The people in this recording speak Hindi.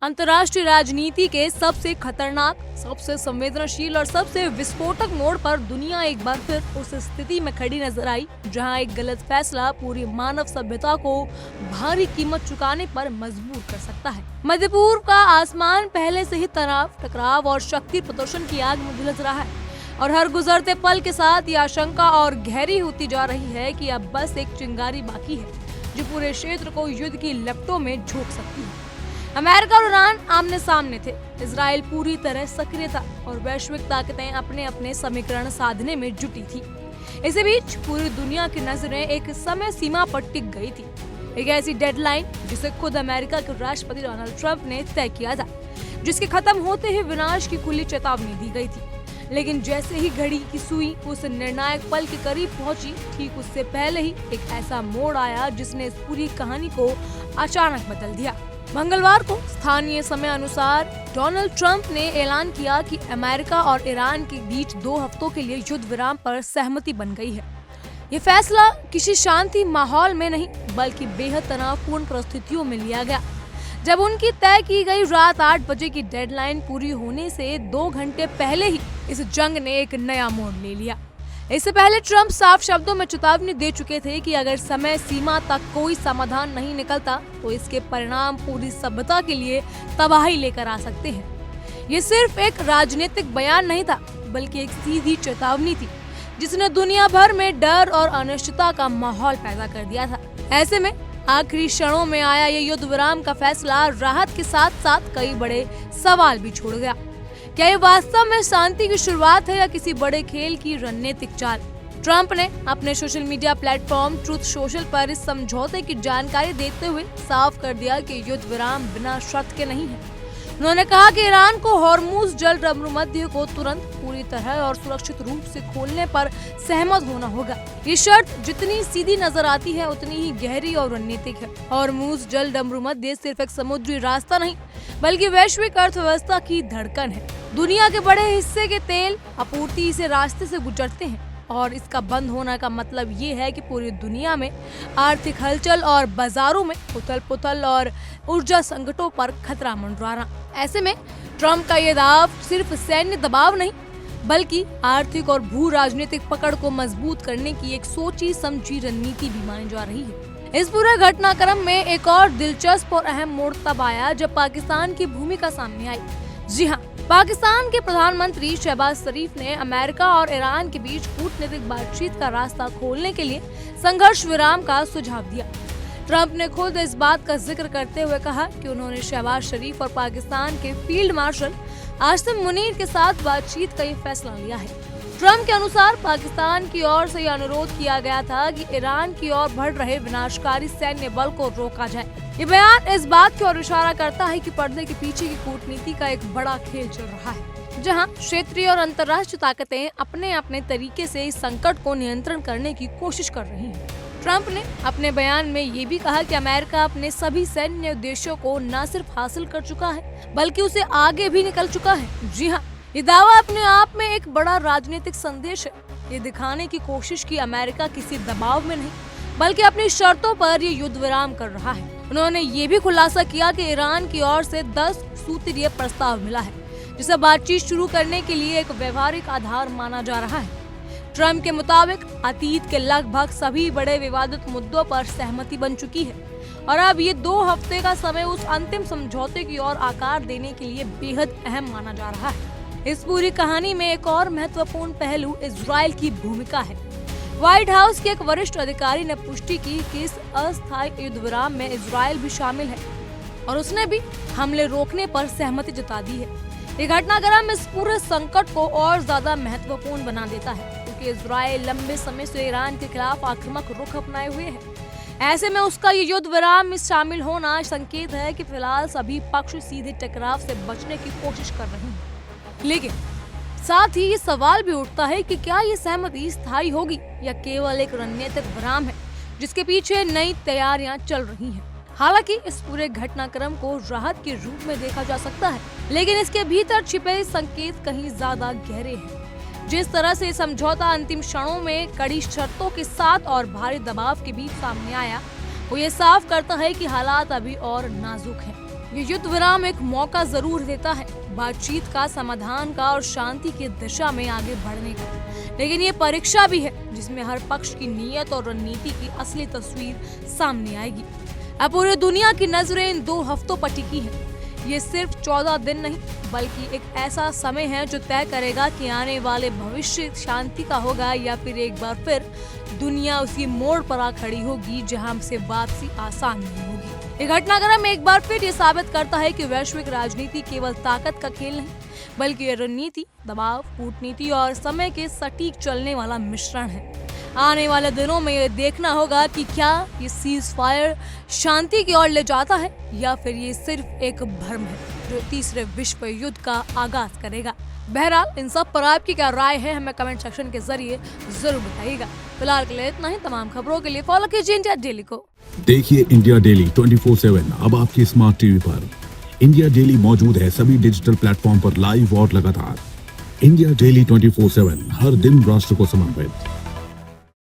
अंतर्राष्ट्रीय राजनीति के सबसे खतरनाक, सबसे संवेदनशील और सबसे विस्फोटक मोड़ पर दुनिया एक बार फिर उस स्थिति में खड़ी नजर आई जहां एक गलत फैसला पूरी मानव सभ्यता को भारी कीमत चुकाने पर मजबूर कर सकता है। मध्य पूर्व का आसमान पहले से ही तनाव, टकराव और शक्ति प्रदर्शन की आग में झुलस रहा है और हर गुजरते पल के साथ ये आशंका और गहरी होती जा रही है कि अब बस एक चिंगारी बाकी है जो पूरे क्षेत्र को युद्ध की लपटों में झोंक सकती है। अमेरिका और ईरान आमने सामने थे, इजराइल पूरी तरह सक्रिय था और वैश्विक ताकतें अपने अपने समीकरण साधने में जुटी थी। इसी बीच पूरी दुनिया की नजरें एक समय सीमा पर टिक गई थी, एक ऐसी डेडलाइन जिसे खुद अमेरिका के राष्ट्रपति डोनाल्ड ट्रंप ने तय किया था, जिसके खत्म होते ही विनाश की खुली चेतावनी दी गई थी। लेकिन जैसे ही घड़ी की सुई उस निर्णायक पल के करीब पहुंची, ठीक उससे पहले ही एक ऐसा मोड़ आया जिसने इस पूरी कहानी को अचानक बदल दिया। मंगलवार को स्थानीय समय अनुसार डोनाल्ड ट्रंप ने ऐलान किया कि अमेरिका और ईरान के बीच 2 हफ्तों के लिए युद्ध विराम पर सहमति बन गई है। ये फैसला किसी शांति माहौल में नहीं बल्कि बेहद तनावपूर्ण परिस्थितियों में लिया गया, जब उनकी तय की गई रात 8 बजे की डेडलाइन पूरी होने से 2 घंटे पहले ही इस जंग ने एक नया मोड़ ले लिया। इससे पहले ट्रंप साफ शब्दों में चेतावनी दे चुके थे कि अगर समय सीमा तक कोई समाधान नहीं निकलता तो इसके परिणाम पूरी सभ्यता के लिए तबाही लेकर आ सकते हैं। ये सिर्फ एक राजनीतिक बयान नहीं था बल्कि एक सीधी चेतावनी थी जिसने दुनिया भर में डर और अनिश्चितता का माहौल पैदा कर दिया था। ऐसे में आखिरी क्षणों में आया ये युद्ध विराम का फैसला राहत के साथ साथ कई बड़े सवाल भी छोड़ गया। क्या ये वास्तव में शांति की शुरुआत है या किसी बड़े खेल की रणनीतिक चाल? ट्रंप ने अपने social media platform truth social पर इस समझौते की जानकारी देते हुए साफ कर दिया कि युद्ध विराम बिना शर्त के नहीं है। उन्होंने कहा कि ईरान को हॉर्मुज जल भूमध्य को तुरंत, पूरी तरह और सुरक्षित रूप से खोलने पर सहमत होना होगा। ये शर्त जितनी सीधी नजर आती है उतनी ही गहरी और रणनीतिक है। हॉर्मुज जल भूमध्य सिर्फ एक समुद्री रास्ता नहीं बल्कि वैश्विक अर्थव्यवस्था की धड़कन है। दुनिया के बड़े हिस्से के तेल आपूर्ति इसे रास्ते से गुजरते हैं और इसका बंद होने का मतलब ये है कि पूरी दुनिया में आर्थिक हलचल और बाजारों में उथल-पुथल और ऊर्जा संकटों पर खतरा मंडराना। ऐसे में ट्रंप का ये दाव सिर्फ सैन्य दबाव नहीं बल्कि आर्थिक और भू राजनीतिक पकड़ को मजबूत करने की एक सोची समझी रणनीति भी मानी जा रही है। इस पूरे घटनाक्रम में एक और दिलचस्प और अहम मोड़ तब आया जब पाकिस्तान की भूमिका सामने आई। जी हाँ, पाकिस्तान के प्रधानमंत्री शहबाज शरीफ ने अमेरिका और ईरान के बीच कूटनीतिक बातचीत का रास्ता खोलने के लिए संघर्ष विराम का सुझाव दिया। ट्रंप ने खुद इस बात का जिक्र करते हुए कहा कि उन्होंने शहबाज शरीफ और पाकिस्तान के फील्ड मार्शल आसिम मुनीर के साथ बातचीत का ये फैसला लिया है। ट्रंप के अनुसार पाकिस्तान की ओर से यह अनुरोध किया गया था कि ईरान की ओर बढ़ रहे विनाशकारी सैन्य बल को रोका जाए। ये बयान इस बात की ओर इशारा करता है कि पर्दे के पीछे की कूटनीति का एक बड़ा खेल चल रहा है, जहां क्षेत्रीय और अंतर्राष्ट्रीय ताकतें अपने अपने तरीके से इस संकट को नियंत्रण करने की कोशिश कर रही हैं। ट्रंप ने अपने बयान में ये भी कहा कि अमेरिका अपने सभी सैन्य उद्देश्यों को न सिर्फ हासिल कर चुका है बल्कि उसे आगे भी निकल चुका है। जी हाँ, ये दावा अपने आप में एक बड़ा राजनीतिक संदेश है। ये दिखाने की कोशिश की अमेरिका किसी दबाव में नहीं बल्कि अपनी शर्तों पर ये युद्ध विराम कर रहा है। उन्होंने ये भी खुलासा किया कि ईरान की ओर से 10 सूत्रीय प्रस्ताव मिला है जिसे बातचीत शुरू करने के लिए एक व्यवहारिक आधार माना जा रहा है। ट्रंप के मुताबिक अतीत के लगभग सभी बड़े विवादित मुद्दों पर सहमति बन चुकी है और अब ये 2 हफ्ते का समय उस अंतिम समझौते की ओर आकार देने के लिए बेहद अहम माना जा रहा है। इस पूरी कहानी में एक और महत्वपूर्ण पहलू इजराइल की भूमिका है। व्हाइट हाउस के एक वरिष्ठ अधिकारी ने पुष्टि की कि इस अस्थायी युद्ध विराम में इजराइल भी शामिल है और उसने भी हमले रोकने पर सहमति जता दी है। ये घटनाक्रम इस पूरे संकट को और ज्यादा महत्वपूर्ण बना देता है क्योंकि इजराइल लंबे समय से ईरान के खिलाफ आक्रामक रुख अपनाए हुए है। ऐसे में उसका ये युद्ध विराम में शामिल होना संकेत है कि फिलहाल सभी पक्ष सीधे टकराव से बचने की कोशिश कर रहे हैं। लेकिन साथ ही ये सवाल भी उठता है कि क्या ये सहमति स्थायी होगी या केवल एक रणनीतिक विराम है जिसके पीछे नई तैयारियां चल रही हैं। हालांकि इस पूरे घटनाक्रम को राहत के रूप में देखा जा सकता है, लेकिन इसके भीतर छिपे संकेत कहीं ज्यादा गहरे हैं। जिस तरह से समझौता अंतिम क्षणों में कड़ी शर्तों के साथ और भारी दबाव के बीच सामने आया, वो ये साफ करता है कि हालात अभी और नाजुक हैं। ये युद्ध विराम एक मौका जरूर देता है बातचीत का, समाधान का और शांति की दिशा में आगे बढ़ने का, लेकिन ये परीक्षा भी है जिसमें हर पक्ष की नीयत और रणनीति की असली तस्वीर सामने आएगी। अब पूरी दुनिया की नजरें इन 2 हफ्तों पर टिकी है। ये सिर्फ 14 दिन नहीं बल्कि एक ऐसा समय है जो तय करेगा कि आने वाले भविष्य शांति का होगा या फिर एक बार फिर दुनिया उसी मोड़ पर आ खड़ी होगी जहां से वापसी आसान नहीं होगी। ये घटनाक्रम एक बार फिर ये साबित करता है कि वैश्विक राजनीति केवल ताकत का खेल नहीं बल्कि ये रणनीति, दबाव, कूटनीति और समय के सटीक चलने वाला मिश्रण है। आने वाले दिनों में ये देखना होगा कि क्या ये सीज फायर शांति की ओर ले जाता है या फिर ये सिर्फ एक भ्रम है जो तीसरे विश्व युद्ध का आगाज करेगा। बहरहाल इन सब पर आपकी क्या राय है हमें कमेंट सेक्शन के जरिए जरूर बताइएगा। फिलहाल के लिए इतना ही। तमाम खबरों के लिए फॉलो कीजिए इंडिया डेली को। देखिए इंडिया डेली 24/7 अब आपकी स्मार्ट टीवी पर। इंडिया डेली मौजूद है सभी डिजिटल प्लेटफॉर्म पर लाइव और लगातार। इंडिया डेली 24/7 हर दिन राष्ट्र को समर्पित।